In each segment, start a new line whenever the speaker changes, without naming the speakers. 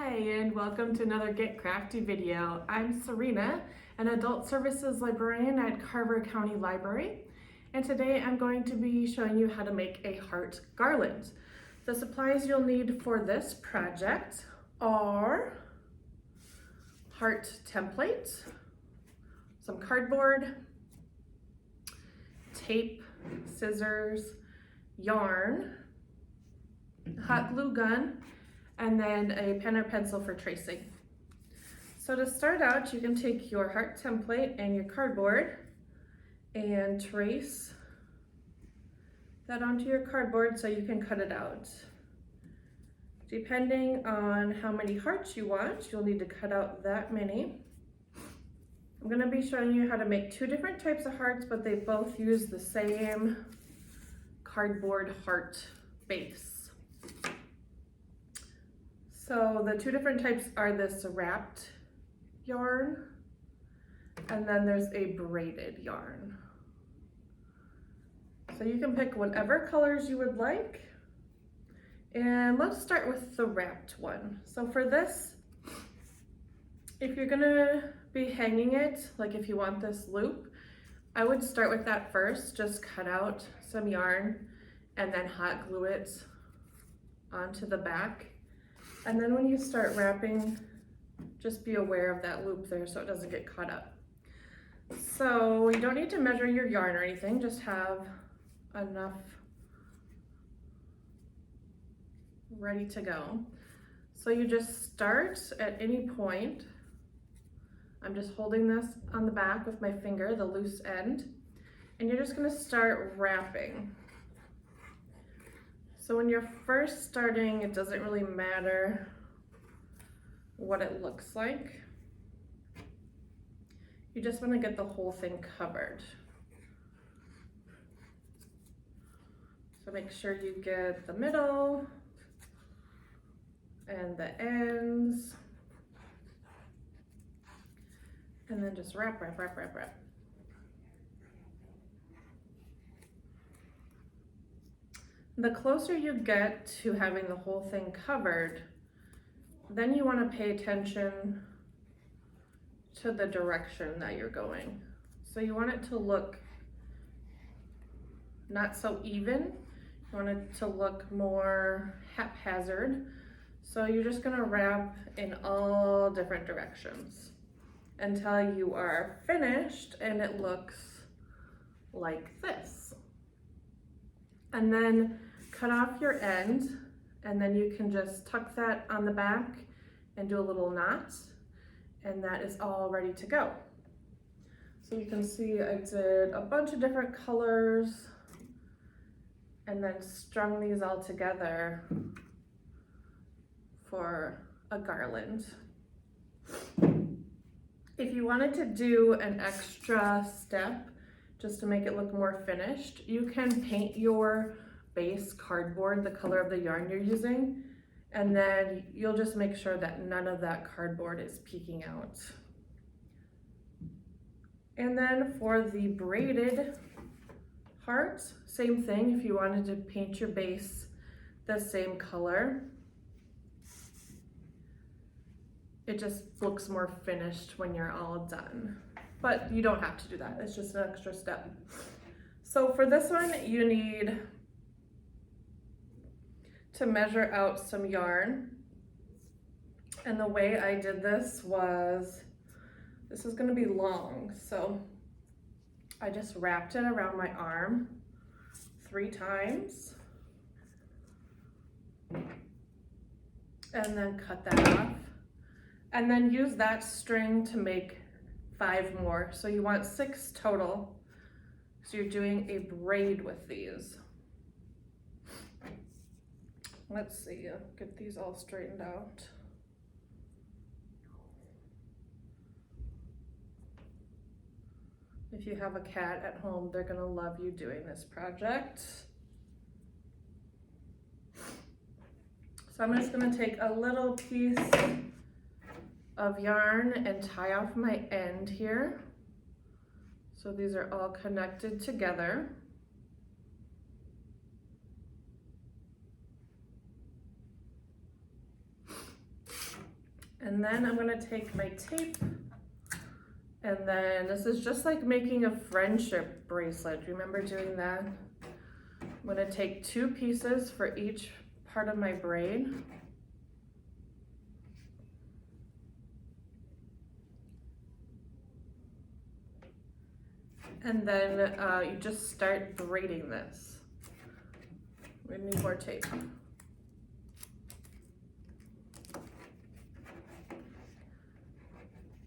Hi, and welcome to another Get Crafty video. I'm Syrena, an Adult Services Librarian at Carver County Library, and today I'm going to be showing you how to make a heart garland. The supplies you'll need for this project are heart template, some cardboard, tape, scissors, yarn, hot glue gun, and then a pen or pencil for tracing. So to start out, you can take your heart template and your cardboard and trace that onto your cardboard so you can cut it out. Depending on how many hearts you want, you'll need to cut out that many. I'm going to be showing you how to make two different types of hearts, but they both use the same cardboard heart base. So the two different types are this wrapped yarn, and then there's a braided yarn. So you can pick whatever colors you would like. And let's start with the wrapped one. So for this, if you're gonna be hanging it, like if you want this loop, I would start with that first. Just cut out some yarn and then hot glue it onto the back. And then when you start wrapping, just be aware of that loop there so it doesn't get caught up. So you don't need to measure your yarn or anything, just have enough ready to go. So you just start at any point. I'm just holding this on the back with my finger, the loose end, and you're just gonna start wrapping. So when you're first starting, it doesn't really matter what it looks like. You just want to get the whole thing covered. So make sure you get the middle and the ends. And then just wrap, wrap, wrap, wrap, wrap. The closer you get to having the whole thing covered, then you want to pay attention to the direction that you're going. So you want it to look not so even. You want it to look more haphazard. So you're just going to wrap in all different directions until you are finished and it looks like this. And then cut off your end, and then you can just tuck that on the back and do a little knot, and that is all ready to go. So you can see I did a bunch of different colors and then strung these all together for a garland. If you wanted to do an extra step just to make it look more finished, you can paint your base cardboard the color of the yarn you're using, and then you'll just make sure that none of that cardboard is peeking out. And then for the braided heart, same thing. If you wanted to paint your base the same color, it just looks more finished when you're all done. But you don't have to do that, it's just an extra step. So for this one, you need to measure out some yarn. And the way I did this was, this is gonna be long, so I just wrapped it around my arm 3 times. And then cut that off. And then use that string to make 5 more. So you want 6 total. So you're doing a braid with these. Let's see, get these all straightened out. If you have a cat at home, they're gonna love you doing this project. So I'm just gonna take a little piece of yarn and tie off my end here. So these are all connected together. And then I'm gonna take my tape, and then this is just like making a friendship bracelet. Remember doing that? I'm gonna take 2 pieces for each part of my braid. And then you just start braiding this. We need more tape.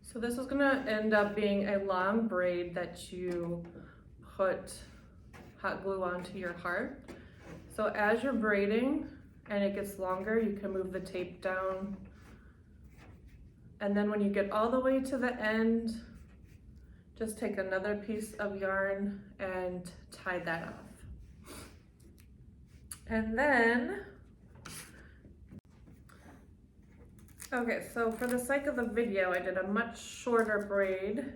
So this is gonna end up being a long braid that you put hot glue onto your heart. So as you're braiding and it gets longer, you can move the tape down. And then when you get all the way to the end, just take another piece of yarn and tie that off. And then, okay, so for the sake of the video, I did a much shorter braid.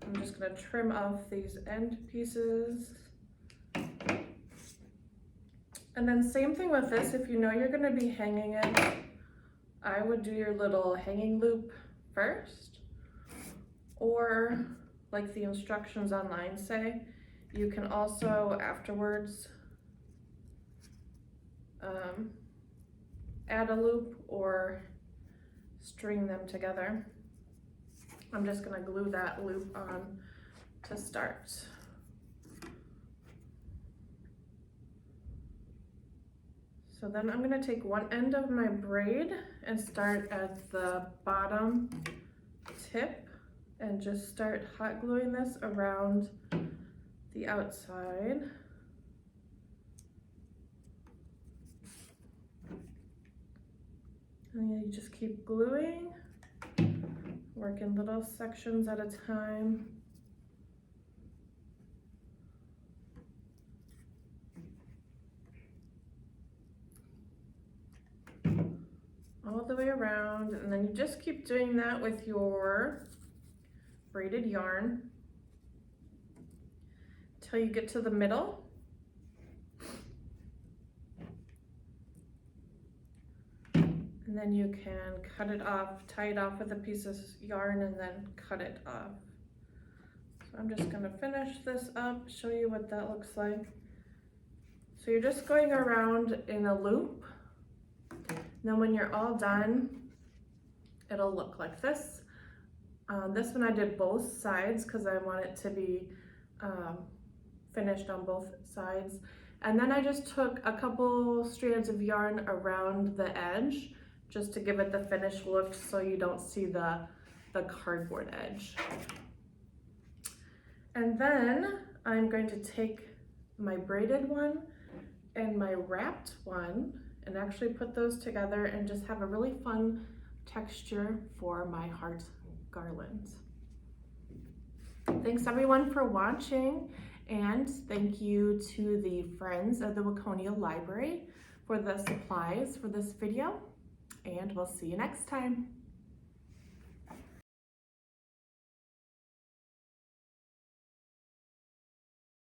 I'm just gonna trim off these end pieces. And then same thing with this, if you know you're gonna be hanging it, I would do your little hanging loop first. Or like the instructions online say, you can also afterwards add a loop or string them together. I'm just gonna glue that loop on to start. So then I'm gonna take one end of my braid and start at the bottom tip and just start hot gluing this around the outside. And you just keep gluing, work in little sections at a time. All the way around, and then you just keep doing that with your braided yarn until you get to the middle. And then you can cut it off, tie it off with a piece of yarn, and then cut it off. So I'm just gonna finish this up, show you what that looks like. So you're just going around in a loop. Then when you're all done, it'll look like this. This one I did both sides because I want it to be finished on both sides. And then I just took a couple strands of yarn around the edge just to give it the finished look so you don't see the cardboard edge. And then I'm going to take my braided one and my wrapped one and actually put those together and just have a really fun texture for my heart garland. Thanks everyone for watching, and thank you to the Friends of the Waconia Library for the supplies for this video, and we'll see you next time.